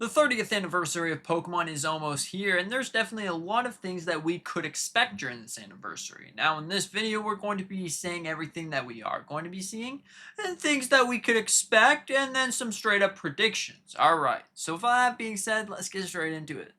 The 30th anniversary of Pokemon is almost here, and there's definitely a lot of things that we could expect during this anniversary. Now, in this video, we're going to be saying everything that we are going to be seeing, and things that we could expect, and then some straight up predictions. Alright, so with that being said, let's get straight into it.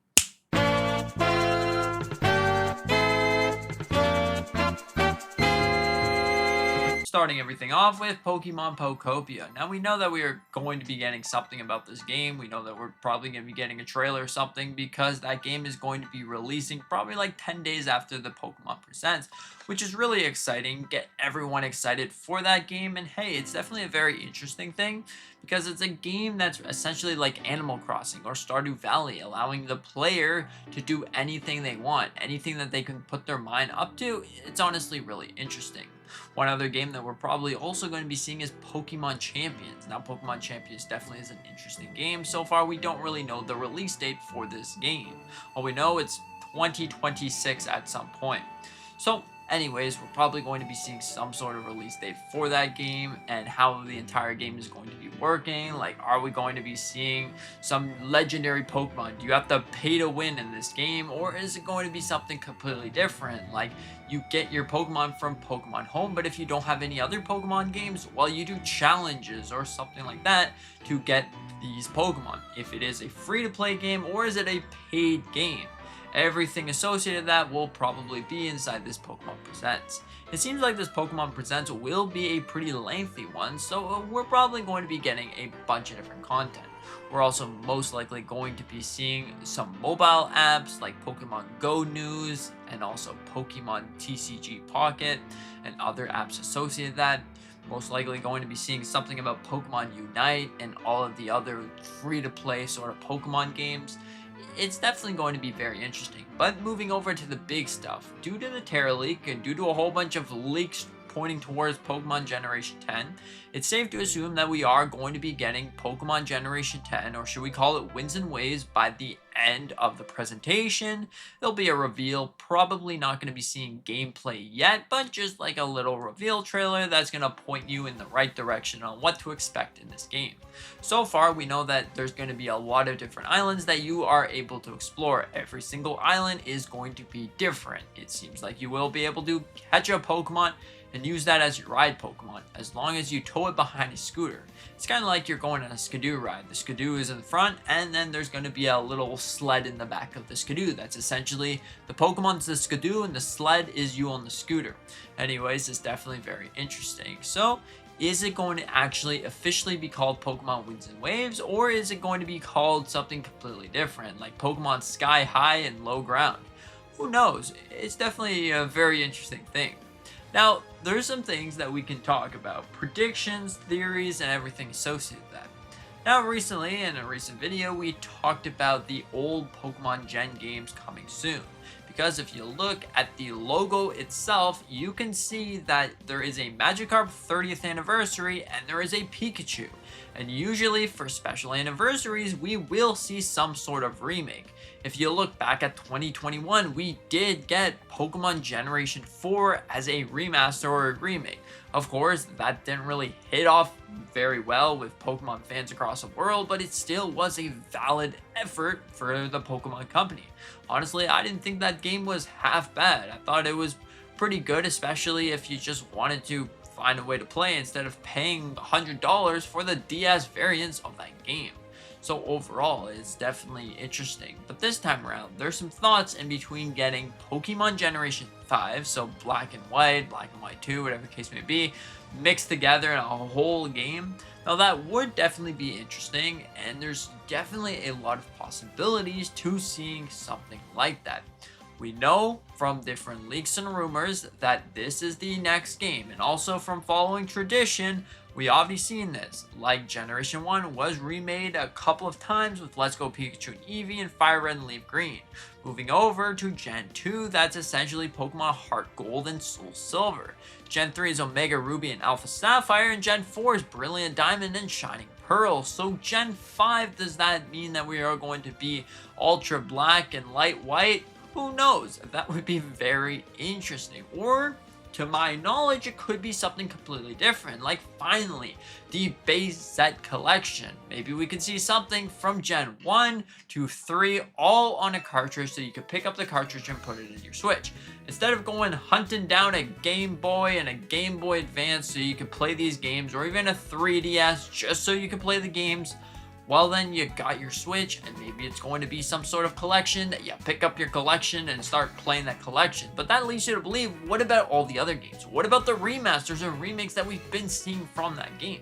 Starting everything off with Pokemon Pootopia. Now we know that we are going to be getting something about this game. We know that we're probably going to be getting a trailer or something because that game is going to be releasing probably like 10 days after the Pokemon Presents, which is really exciting. Get everyone excited for that game, and hey, it's definitely a very interesting thing because it's a game that's essentially like Animal Crossing or Stardew Valley, allowing the player to do anything they want, anything that they can put their mind up to. It's honestly really interesting. One other game that we're probably also going to be seeing is Pokemon Champions. Now, Pokemon Champions definitely is an interesting game. So far, we don't really know the release date for this game. All we know, it's 2026 at some point. So, anyways, we're probably going to be seeing some sort of release date for that game and how the entire game is going to be working. Like, are we going to be seeing some legendary Pokemon? Do you have to pay to win in this game, or is it going to be something completely different? Like, you get your Pokemon from Pokemon Home, but if you don't have any other Pokemon games, well, you do challenges or something like that to get these Pokemon. If it is a free-to-play game, or is it a paid game? Everything associated with that will probably be inside this Pokemon Presents. It seems like this Pokemon Presents will be a pretty lengthy one, so we're probably going to be getting a bunch of different content. We're also most likely going to be seeing some mobile apps like Pokemon Go News and also Pokemon TCG Pocket and other apps associated with that. Most likely going to be seeing something about Pokemon Unite and all of the other free-to-play sort of Pokemon games. It's definitely going to be very interesting. But moving over to the big stuff, due to the Terra leak and due to a whole bunch of leaks pointing towards Pokemon Generation 10, it's safe to assume that we are going to be getting Pokemon Generation 10, or should we call it Winds and Waves, by the end of the presentation. There'll be a reveal, probably not going to be seeing gameplay yet, but just like a little reveal trailer that's going to point you in the right direction on what to expect in this game. So far, we know that there's going to be a lot of different islands that you are able to explore. Every single island is going to be different. It seems like you will be able to catch a Pokemon and use that as your ride Pokemon, as long as you tow it behind a scooter. It's kind of like you're going on a Skidoo ride. The Skidoo is in the front, and then there's going to be a little sled in the back of the Skidoo. That's essentially the Pokemon's the Skidoo, and the sled is you on the scooter. Anyways, it's definitely very interesting. So, is it going to actually officially be called Pokemon Winds and Waves, or is it going to be called something completely different, like Pokemon Sky High and Low Ground? Who knows? It's definitely a very interesting thing. Now, there's some things that we can talk about, predictions, theories, and everything associated with that. Now, recently, in a recent video, we talked about the old Pokemon Gen games coming soon. Because if you look at the logo itself, you can see that there is a Magikarp 30th anniversary and there is a Pikachu. And usually for special anniversaries, we will see some sort of remake. If you look back at 2021, we did get Pokemon Generation 4 as a remaster or a remake. Of course, that didn't really hit off very well with Pokemon fans across the world, but it still was a valid effort for the Pokemon company. Honestly, I didn't think that game was half bad. I thought it was pretty good, especially if you just wanted to find a way to play instead of paying $100 for the DS variants of that game. So overall, it's definitely interesting. But this time around, there's some thoughts in between getting Pokemon Generation 5, so Black and White 2, whatever the case may be, mixed together in a whole game. Now that would definitely be interesting, and there's definitely a lot of possibilities to seeing something like that. We know from different leaks and rumors that this is the next game, and also from following tradition, we obviously seen this. Like Generation 1 was remade a couple of times with Let's Go Pikachu and Eevee and Fire Red and Leaf Green. Moving over to Gen 2, that's essentially Pokemon Heart Gold and Soul Silver. Gen 3 is Omega Ruby and Alpha Sapphire, and Gen 4 is Brilliant Diamond and Shining Pearl. So Gen 5, does that mean that we are going to be Ultra Black and Light White? Who knows? That would be very interesting. Or to my knowledge, it could be something completely different. Like finally, the base set collection. Maybe we can see something from Gen 1 to 3 all on a cartridge so you can pick up the cartridge and put it in your Switch. Instead of going hunting down a Game Boy and a Game Boy Advance so you can play these games, or even a 3DS just so you can play the games, well then you got your Switch, and maybe it's going to be some sort of collection that you pick up your collection and start playing that collection. But that leads you to believe, what about all the other games? What about the remasters and remakes that we've been seeing from that game?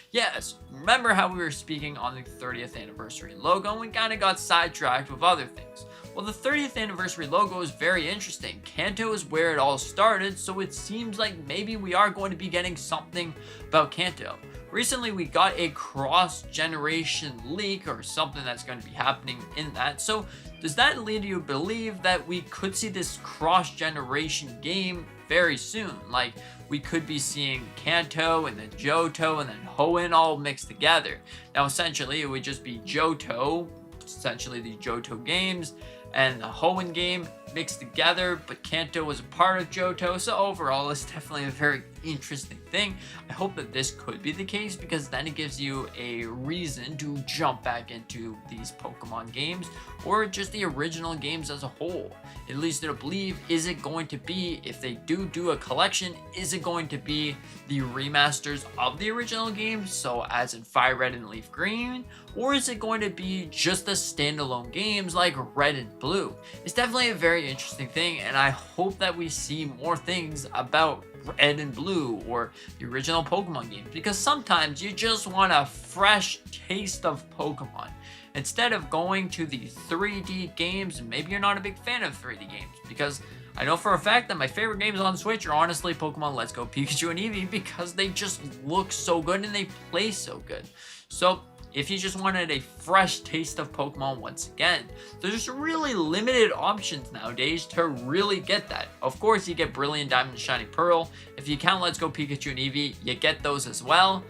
Yes, remember how we were speaking on the 30th anniversary logo and we kind of got sidetracked with other things. Well, the 30th anniversary logo is very interesting. Kanto is where it all started, so it seems like maybe we are going to be getting something about Kanto. Recently, we got a cross-generation leak or something that's going to be happening in that. So does that lead you to believe that we could see this cross-generation game very soon? Like we could be seeing Kanto and then Johto and then Hoenn all mixed together. Now, essentially, it would just be Johto, essentially the Johto games, and the Hoenn game mixed together, but Kanto was a part of Johto, so overall it's definitely a very interesting thing. I hope that this could be the case, because then it gives you a reason to jump back into these Pokemon games, or just the original games as a whole. It leads you to believe, is it going to be, if they do a collection, is it going to be the remasters of the original games, so as in Fire Red and Leaf Green, or is it going to be just the standalone games like Red and Blue? It's definitely a very interesting thing, and I hope that we see more things about Red and Blue or the original Pokemon games, because sometimes you just want a fresh taste of Pokemon. Instead of going to the 3D games, maybe you're not a big fan of 3D games, because I know for a fact that my favorite games on Switch are honestly Pokemon Let's Go Pikachu and Eevee, because they just look so good and they play so good. So if you just wanted a fresh taste of Pokemon once again, there's really limited options nowadays to really get that. Of course, you get Brilliant Diamond and Shiny Pearl. If you count Let's Go Pikachu and Eevee, you get those as well.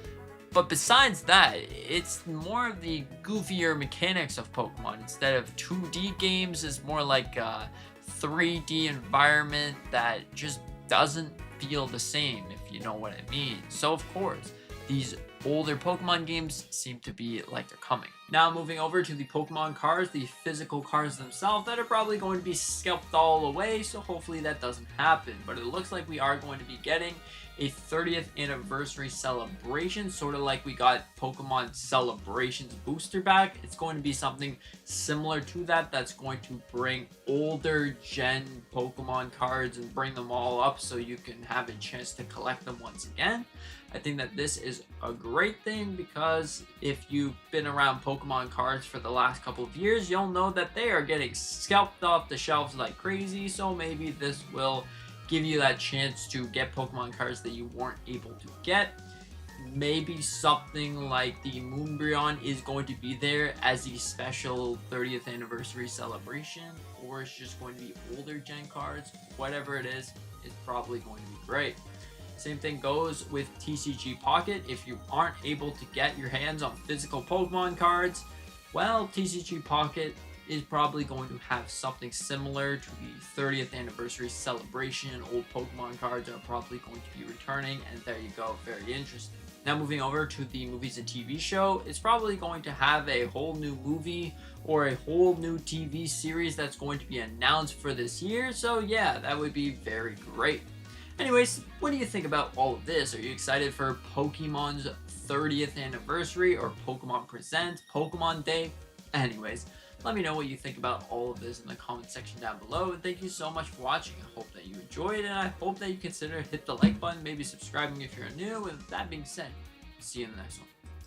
But besides that, it's more of the goofier mechanics of Pokemon. Instead of 2D games, it's more like a 3D environment that just doesn't feel the same, if you know what I mean. So of course, these older Pokemon games seem to be like they're coming. Now moving over to the Pokemon cards, the physical cards themselves that are probably going to be scalped all away, so hopefully that doesn't happen. But it looks like we are going to be getting a 30th anniversary celebration, sort of like we got Pokemon Celebrations booster back. It's going to be something similar to that, that's going to bring older gen Pokemon cards and bring them all up so you can have a chance to collect them once again. I think that this is a great thing, because if you've been around Pokemon cards for the last couple of years, you'll know that they are getting scalped off the shelves like crazy, so maybe this will give you that chance to get Pokemon cards that you weren't able to get. Maybe something like the Moonbreon is going to be there as the special 30th anniversary celebration, or it's just going to be older gen cards. Whatever it is, it's probably going to be great. Same thing goes with TCG Pocket. If you aren't able to get your hands on physical Pokemon cards, well, TCG Pocket is probably going to have something similar to the 30th anniversary celebration. Old Pokemon cards are probably going to be returning, and there you go, very interesting. Now moving over to the movies and TV show, it's probably going to have a whole new movie or a whole new TV series that's going to be announced for this year, so yeah, that would be very great. Anyways, what do you think about all of this? Are you excited for Pokemon's 30th anniversary, or Pokemon Presents, Pokemon Day? Anyways, let me know what you think about all of this in the comment section down below. And thank you so much for watching. I hope that you enjoyed, and I hope that you consider hit the like button, maybe subscribing if you're new. And with that being said, see you in the next one.